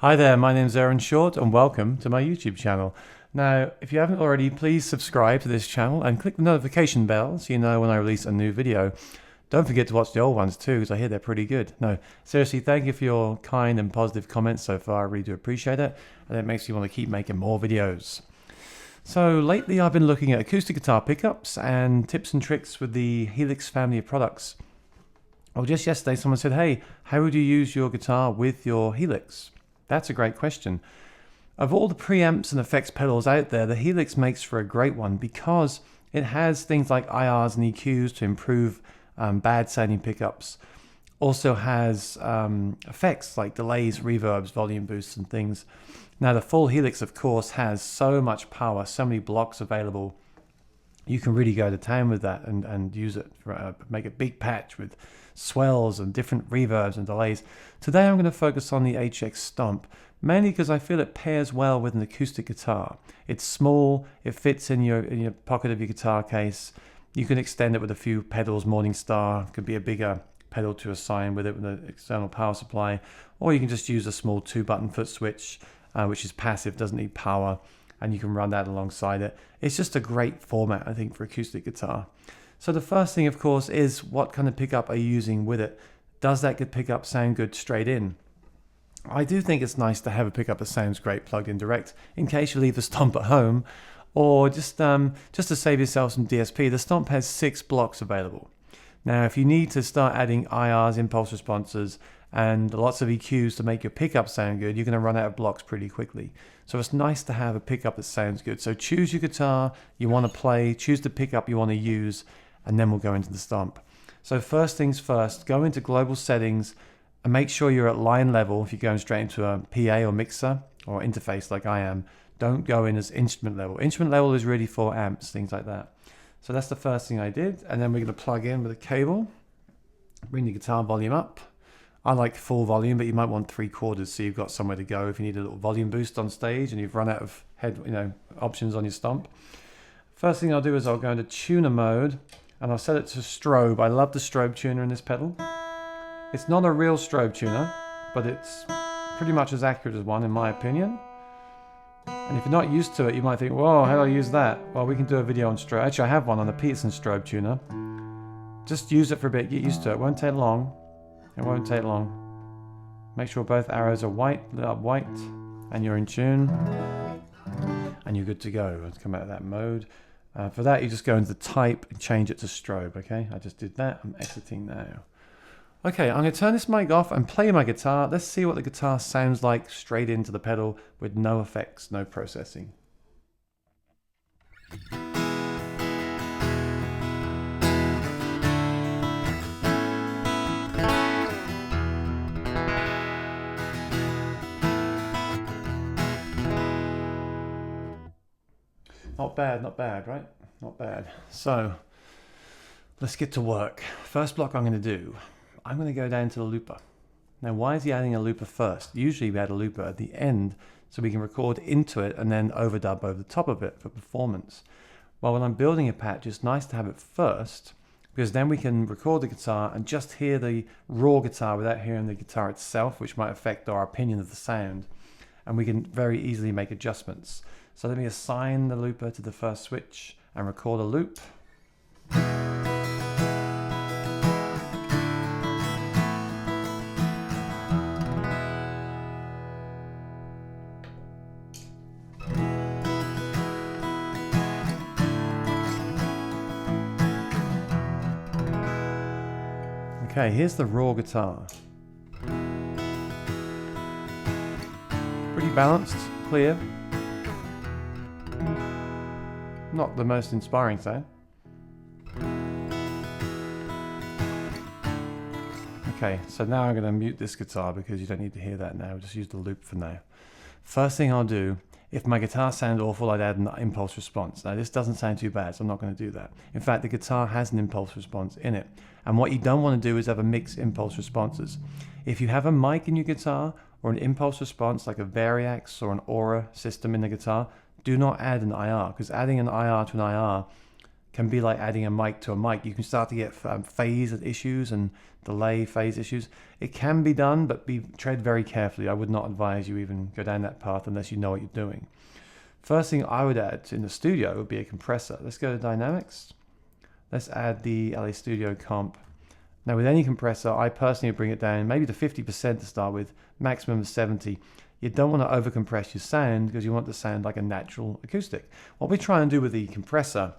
Hi there, my name's Aaron Short and welcome to my YouTube channel. Now, if you haven't already, please subscribe to this channel and click the notification bell so you know when I release a new video. Don't forget to watch the old ones too, because I hear they're pretty good. No, seriously, thank you for your kind and positive comments so far. I really do appreciate it, and it makes me want to keep making more videos. So lately I've been looking at acoustic guitar pickups and tips and tricks with the Helix family of products. Well, just yesterday someone said, hey, how would you use your guitar with your Helix? That's a great question. Of all the preamps and effects pedals out there, the Helix makes for a great one because it has things like IRs and EQs to improve bad sounding pickups. Also has effects like delays, reverbs, volume boosts and things. Now the full Helix of course has so much power, so many blocks available. You can really go to town with that and use it for make a big patch with swells and different reverbs and delays. Today I'm going to focus on the HX Stomp, mainly because I feel it pairs well with an acoustic guitar. It's small, it fits in your pocket of your guitar case. You can extend it with a few pedals, Morningstar, it could be a bigger pedal to assign with it with an external power supply, or you can just use a small 2-button foot switch, which is passive, doesn't need power, and you can run that alongside it. It's just a great format, I think, for acoustic guitar. So the first thing, of course, is what kind of pickup are you using with it? Does that good pickup sound good straight in? I do think it's nice to have a pickup that sounds great plugged in direct in case you leave the Stomp at home, or just to save yourself some DSP. The Stomp has 6 blocks available. Now, if you need to start adding IRs, impulse responses, and lots of EQs to make your pickup sound good, you're going to run out of blocks pretty quickly. So it's nice to have a pickup that sounds good. So choose your guitar you want to play, choose the pickup you want to use, and then we'll go into the Stomp. So first things first, go into global settings and make sure you're at line level. If you're going straight into a PA or mixer or interface like I am, don't go in as instrument level. Instrument level is really for amps, things like that. So that's the first thing I did. And then we're going to plug in with a cable, bring the guitar volume up. I like full volume, but you might want 3/4 so you've got somewhere to go if you need a little volume boost on stage and you've run out of options on your Stomp. First thing I'll do is I'll go into tuner mode and I'll set it to strobe. I love the strobe tuner in this pedal. It's not a real strobe tuner, but it's pretty much as accurate as one in my opinion. And if you're not used to it, you might think, whoa, how do I use that? Well, we can do a video on strobe. Actually, I have one on the Peterson strobe tuner. Just use it for a bit, get used to it. It won't take long. It won't take long. Make sure both arrows are white, lit up white, and you're in tune. And you're good to go. Let's come out of that mode. For that, you just go into type and change it to strobe, okay? I just did that. I'm exiting now. Okay, I'm going to turn this mic off and play my guitar. Let's see what the guitar sounds like straight into the pedal with no effects, no processing. Not bad, right? Not bad. So, let's get to work. First block I'm going to do, I'm going to go down to the looper. Now, why is he adding a looper first? Usually we add a looper at the end so we can record into it and then overdub over the top of it for performance. Well, when I'm building a patch, it's nice to have it first because then we can record the guitar and just hear the raw guitar without hearing the guitar itself, which might affect our opinion of the sound. And we can very easily make adjustments. So let me assign the looper to the first switch and record a loop. Okay, here's the raw guitar. Pretty balanced, clear. Not the most inspiring sound. Okay, so now I'm going to mute this guitar because you don't need to hear that now. I'll just use the loop for now. First thing I'll do, if my guitar sounds awful, I'd add an impulse response. Now this doesn't sound too bad, so I'm not going to do that. In fact, the guitar has an impulse response in it. And what you don't want to do is have a mixed impulse responses. If you have a mic in your guitar or an impulse response like a Variax or an Aura system in the guitar, do not add an IR, because adding an IR to an IR can be like adding a mic to a mic. You can start to get phase issues and delay phase issues. It can be done, but tread very carefully. I would not advise you even go down that path unless you know what you're doing. First thing I would add in the studio would be a compressor. Let's go to Dynamics. Let's add the LA Studio comp. Now with any compressor, I personally would bring it down maybe to 50% to start with, maximum of 70. You don't want to over compress your sound because you want to sound like a natural acoustic. What we try and do with the compressor,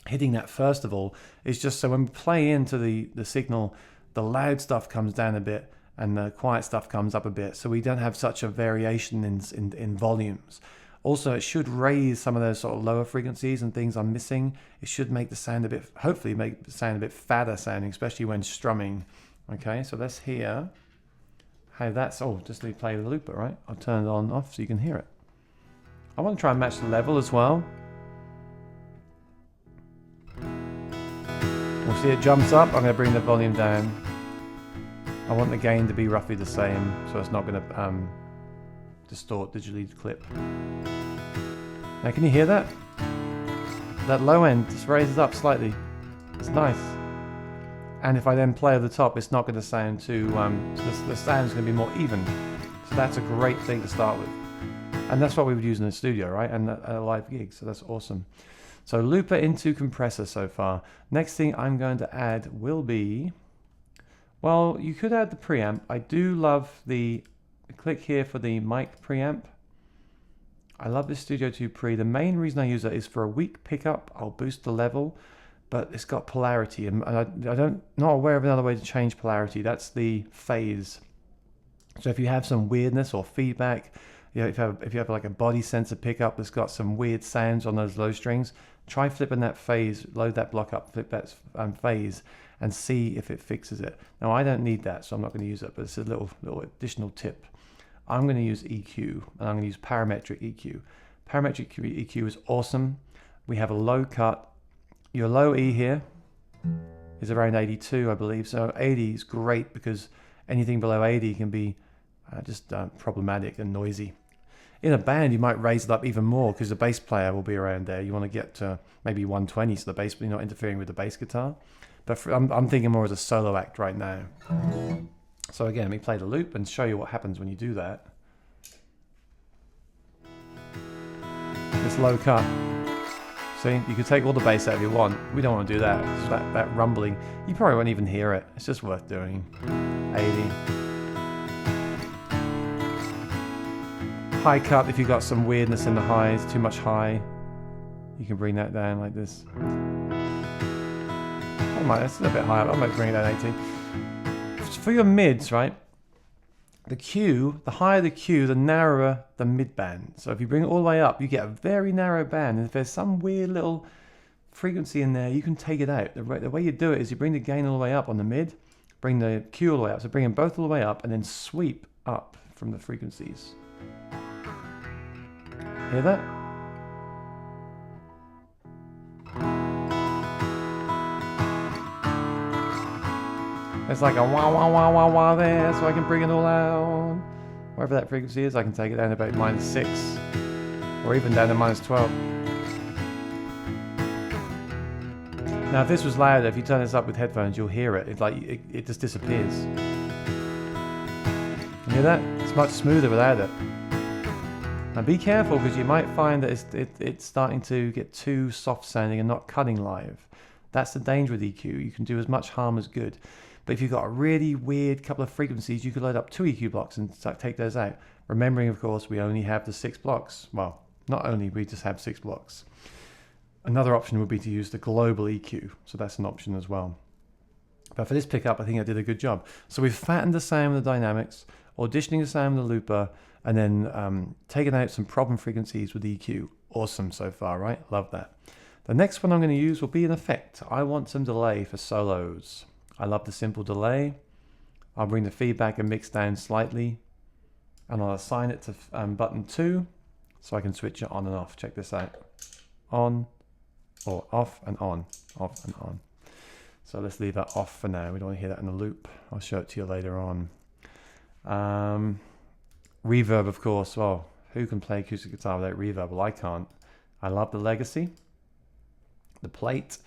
hitting that first of all, is just so when we play into the signal, the loud stuff comes down a bit and the quiet stuff comes up a bit, so we don't have such a variation in volumes. Also, it should raise some of those sort of lower frequencies and things I'm missing. It should make the sound a bit, hopefully make the sound a bit fatter sounding, especially when strumming. Okay, so let's hear how that's, just to play the looper, right? I'll turn it on off so you can hear it. I want to try and match the level as well. We'll see it jumps up. I'm going to bring the volume down. I want the gain to be roughly the same, so it's not going to distort digitally the clip. Now can you hear that? That low end just raises up slightly. It's nice. And if I then play at the top, it's not going to sound too, so the sound's going to be more even. So that's a great thing to start with. And that's what we would use in the studio, right? And at a live gig, so that's awesome. So looper into compressor so far. Next thing I'm going to add will be, well, you could add the preamp. I do love click here for the mic preamp. I love this Studio 2 Pre. The main reason I use it is for a weak pickup. I'll boost the level, but it's got polarity, and not aware of another way to change polarity. That's the phase. So if you have some weirdness or feedback, if you have like a body sensor pickup that's got some weird sounds on those low strings, try flipping that phase, load that block up, flip that phase, and see if it fixes it. Now I don't need that, so I'm not going to use it, but it's a little additional tip. I'm going to use EQ, and I'm going to use parametric EQ. Parametric EQ is awesome. We have a low cut. Your low E here is around 82, I believe. So 80 is great because anything below 80 can be just problematic and noisy. In a band, you might raise it up even more because the bass player will be around there. You want to get to maybe 120, so the bass, you're not interfering with the bass guitar. But I'm thinking more as a solo act right now. So again, let me play the loop and show you what happens when you do that. This low cut. See, you can take all the bass out if you want. We don't want to do that. It's that rumbling. You probably won't even hear it. It's just worth doing. 80. High cut, if you've got some weirdness in the highs, too much high, you can bring that down like this. That's a bit higher. I might bring it down 80. For your mids, right? The Q, the higher the Q, the narrower the mid band. So if you bring it all the way up, you get a very narrow band. And if there's some weird little frequency in there, you can take it out. The way you do it is you bring the gain all the way up on the mid, bring the Q all the way up. So bring them both all the way up and then sweep up from the frequencies. Hear that? It's like a wah wah wah wah wah there, so I can bring it all out. Wherever that frequency is, I can take it down to about -6, or even down to -12. Now, if this was louder, if you turn this up with headphones, you'll hear it. It's like it just disappears. You hear that? It's much smoother without it. Now, be careful because you might find that it's starting to get too soft sounding and not cutting live. That's the danger with EQ. You can do as much harm as good. But if you've got a really weird couple of frequencies, you could load up 2 EQ blocks and take those out. Remembering, of course, we only have the 6 blocks. Well, not only, we just have 6 blocks. Another option would be to use the global EQ. So that's an option as well. But for this pickup, I think I did a good job. So we've fattened the sound with the dynamics, auditioning the sound with the looper, and then taking out some problem frequencies with EQ. Awesome so far, right? Love that. The next one I'm going to use will be an effect. I want some delay for solos. I love the simple delay. I'll bring the feedback and mix down slightly, and I'll assign it to button 2 so I can switch it on and off. Check this out. On, or off and on, off and on. So let's leave that off for now. We don't want to hear that in the loop. I'll show it to you later on. Reverb, of course. Well, who can play acoustic guitar without reverb? Well, I can't. I love the Legacy. the plate.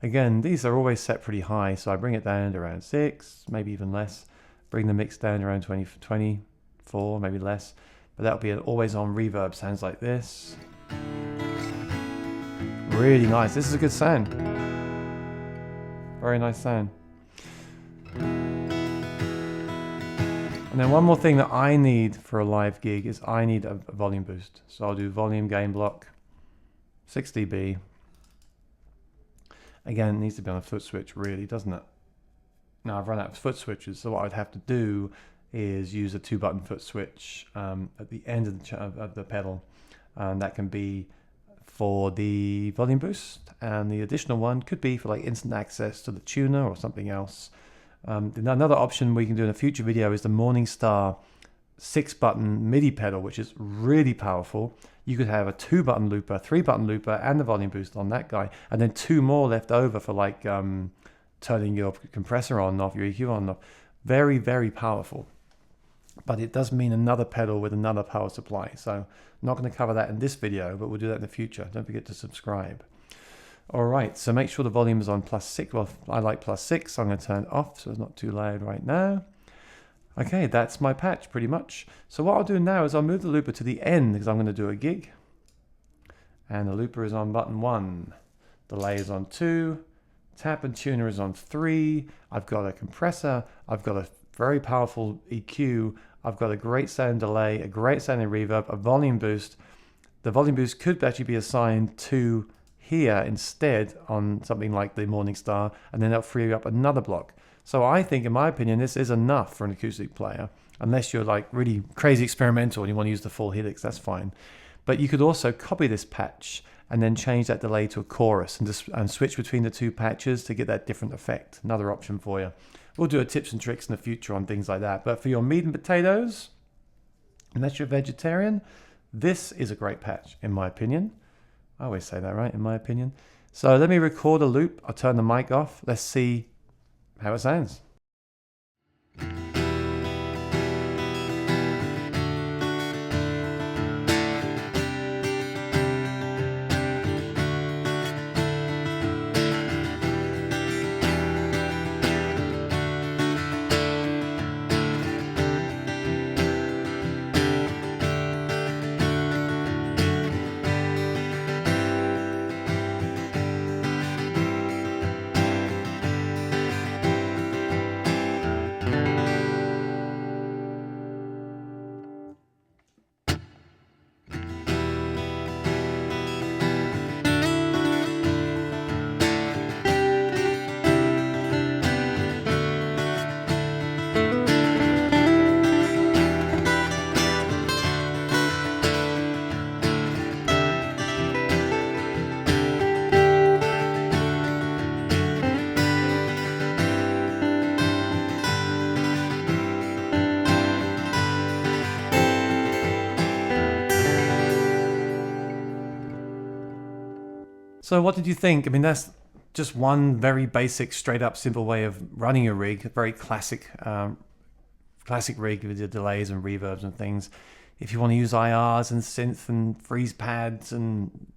Again, these are always set pretty high, so I bring it down to around 6, maybe even less. Bring the mix down to around 24, maybe less. But that'll be an always on reverb, sounds like this. Really nice. This is a good sound. Very nice sound. And then one more thing that I need for a live gig is I need a volume boost. So I'll do volume gain block, 6 dB. Again, it needs to be on a foot switch really, doesn't it? Now I've run out of foot switches, so what I'd have to do is use a 2-button foot switch at the end of the pedal. And that can be for the volume boost, and the additional one could be for like instant access to the tuner or something else. Another option we can do in a future video is the Morningstar 6-button MIDI pedal, which is really powerful. You could have a 2-button looper, 3-button looper, and the volume boost on that guy, and then 2 more left over for like turning your compressor on and off, your EQ on and off. Very, very powerful. But it does mean another pedal with another power supply. So I'm not going to cover that in this video, but we'll do that in the future. Don't forget to subscribe. All right, so make sure the volume is on +6. Well, I like +6, so I'm going to turn it off so it's not too loud right now. Okay, that's my patch pretty much. So what I'll do now is I'll move the looper to the end because I'm going to do a gig. And the looper is on button 1. Delay is on 2. Tap and tuner is on 3. I've got a compressor. I've got a very powerful EQ. I've got a great sound delay, a great sounding reverb, a volume boost. The volume boost could actually be assigned to here instead on something like the Morningstar, and then that'll free up another block. So I think, in my opinion, this is enough for an acoustic player, unless you're like really crazy experimental and you want to use the full Helix, that's fine. But you could also copy this patch and then change that delay to a chorus and switch between the 2 patches to get that different effect. Another option for you. We'll do a tips and tricks in the future on things like that. But for your meat and potatoes, unless you're vegetarian, this is a great patch, in my opinion. I always say that, right? In my opinion. So let me record a loop. I'll turn the mic off. Let's see how it sounds. So what did you think? I mean, that's just one very basic, straight up, simple way of running a rig. A very classic rig with the delays and reverbs and things. If you want to use IRs and synth and freeze pads and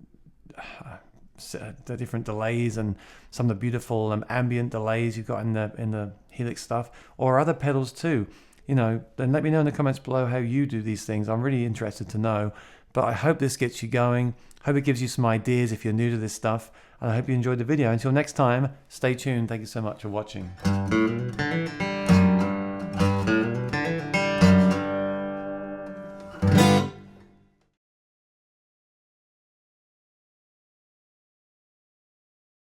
the different delays and some of the beautiful ambient delays you've got in the Helix stuff, or other pedals too, you know, then let me know in the comments below how you do these things. I'm really interested to know. But I hope this gets you going. Hope it gives you some ideas if you're new to this stuff. And I hope you enjoyed the video. Until next time, stay tuned. Thank you so much for watching.